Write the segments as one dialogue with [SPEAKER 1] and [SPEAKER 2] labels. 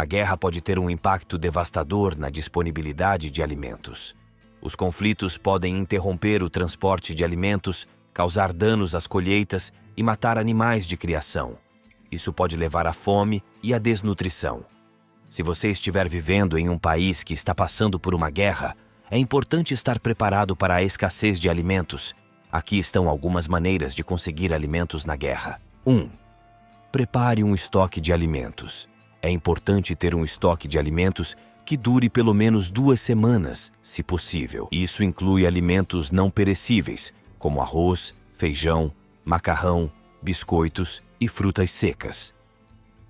[SPEAKER 1] A guerra pode ter um impacto devastador na disponibilidade de alimentos. Os conflitos podem interromper o transporte de alimentos, causar danos às colheitas e matar animais de criação. Isso pode levar à fome e à desnutrição. Se você estiver vivendo em um país que está passando por uma guerra, é importante estar preparado para a escassez de alimentos. Aqui estão algumas maneiras de conseguir alimentos na guerra. 1. Prepare um estoque de alimentos. É importante ter um estoque de alimentos que dure pelo menos 2 semanas, se possível. Isso inclui alimentos não perecíveis, como arroz, feijão, macarrão, biscoitos e frutas secas.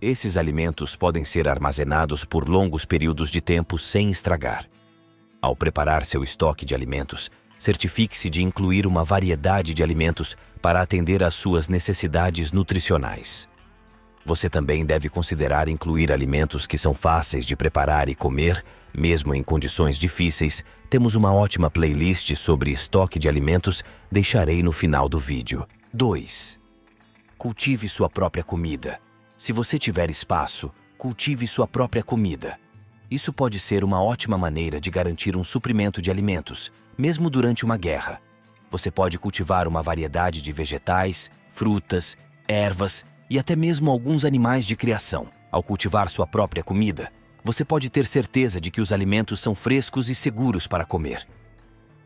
[SPEAKER 1] Esses alimentos podem ser armazenados por longos períodos de tempo sem estragar. Ao preparar seu estoque de alimentos, certifique-se de incluir uma variedade de alimentos para atender às suas necessidades nutricionais. Você também deve considerar incluir alimentos que são fáceis de preparar e comer, mesmo em condições difíceis. Temos uma ótima playlist sobre estoque de alimentos, deixarei no final do vídeo. 2. Cultive sua própria comida. Se você tiver espaço, cultive sua própria comida. Isso pode ser uma ótima maneira de garantir um suprimento de alimentos, mesmo durante uma guerra. Você pode cultivar uma variedade de vegetais, frutas, ervas e até mesmo alguns animais de criação. Ao cultivar sua própria comida, você pode ter certeza de que os alimentos são frescos e seguros para comer.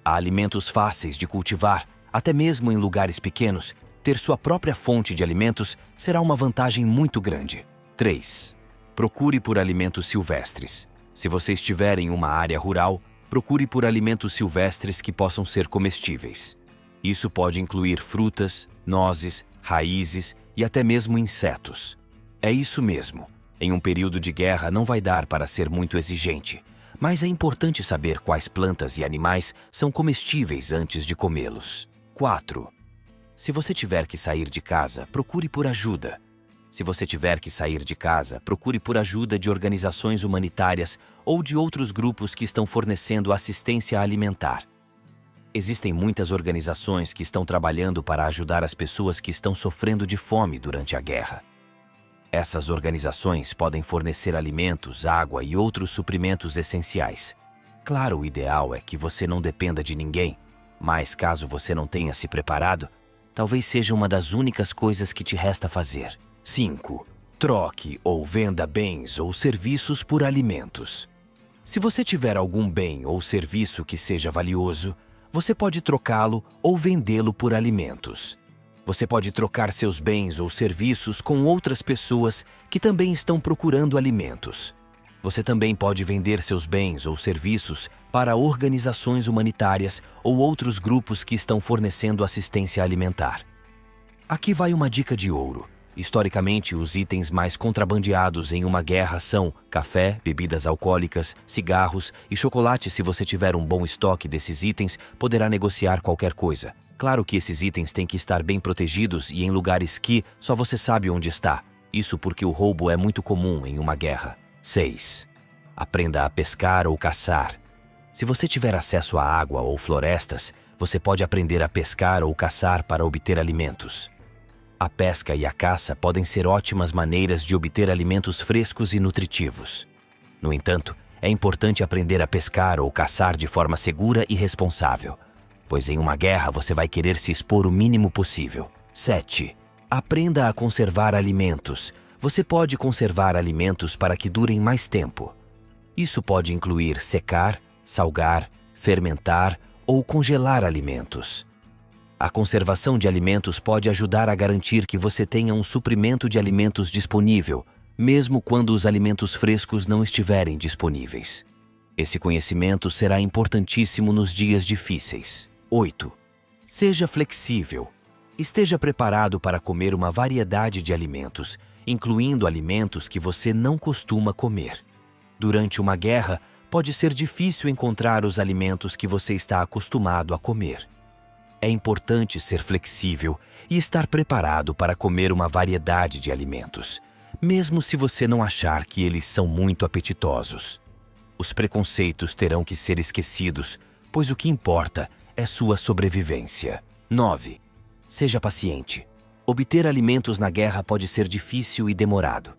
[SPEAKER 1] Há alimentos fáceis de cultivar, até mesmo em lugares pequenos. Ter sua própria fonte de alimentos será uma vantagem muito grande. 3. Procure por alimentos silvestres. Se você estiver em uma área rural, procure por alimentos silvestres que possam ser comestíveis. Isso pode incluir frutas, nozes, raízes e até mesmo insetos. É isso mesmo. Em um período de guerra não vai dar para ser muito exigente, mas é importante saber quais plantas e animais são comestíveis antes de comê-los. 4. Se você tiver que sair de casa, procure por ajuda. Se você tiver que sair de casa, procure por ajuda de organizações humanitárias ou de outros grupos que estão fornecendo assistência alimentar. Existem muitas organizações que estão trabalhando para ajudar as pessoas que estão sofrendo de fome durante a guerra. Essas organizações podem fornecer alimentos, água e outros suprimentos essenciais. Claro, o ideal é que você não dependa de ninguém, mas caso você não tenha se preparado, talvez seja uma das únicas coisas que te resta fazer. 5. Troque ou venda bens ou serviços por alimentos. Se você tiver algum bem ou serviço que seja valioso, você pode trocá-lo ou vendê-lo por alimentos. Você pode trocar seus bens ou serviços com outras pessoas que também estão procurando alimentos. Você também pode vender seus bens ou serviços para organizações humanitárias ou outros grupos que estão fornecendo assistência alimentar. Aqui vai uma dica de ouro. Historicamente, os itens mais contrabandeados em uma guerra são café, bebidas alcoólicas, cigarros e chocolate. Se você tiver um bom estoque desses itens, poderá negociar qualquer coisa. Claro que esses itens têm que estar bem protegidos e em lugares que só você sabe onde está. Isso porque o roubo é muito comum em uma guerra. 6. Aprenda a pescar ou caçar. Se você tiver acesso à água ou florestas, você pode aprender a pescar ou caçar para obter alimentos. A pesca e a caça podem ser ótimas maneiras de obter alimentos frescos e nutritivos. No entanto, é importante aprender a pescar ou caçar de forma segura e responsável, pois em uma guerra você vai querer se expor o mínimo possível. 7. Aprenda a conservar alimentos. Você pode conservar alimentos para que durem mais tempo. Isso pode incluir secar, salgar, fermentar ou congelar alimentos. A conservação de alimentos pode ajudar a garantir que você tenha um suprimento de alimentos disponível, mesmo quando os alimentos frescos não estiverem disponíveis. Esse conhecimento será importantíssimo nos dias difíceis. 8. Seja flexível. Esteja preparado para comer uma variedade de alimentos, incluindo alimentos que você não costuma comer. Durante uma guerra, pode ser difícil encontrar os alimentos que você está acostumado a comer. É importante ser flexível e estar preparado para comer uma variedade de alimentos, mesmo se você não achar que eles são muito apetitosos. Os preconceitos terão que ser esquecidos, pois o que importa é sua sobrevivência. 9. Seja paciente. Obter alimentos na guerra pode ser difícil e demorado.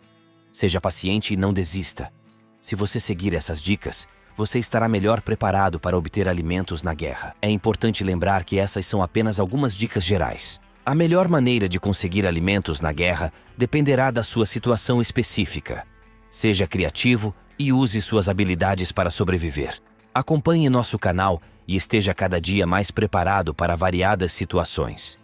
[SPEAKER 1] Seja paciente e não desista. Se você seguir essas dicas, você estará melhor preparado para obter alimentos na guerra. É importante lembrar que essas são apenas algumas dicas gerais. A melhor maneira de conseguir alimentos na guerra dependerá da sua situação específica. Seja criativo e use suas habilidades para sobreviver. Acompanhe nosso canal e esteja cada dia mais preparado para variadas situações.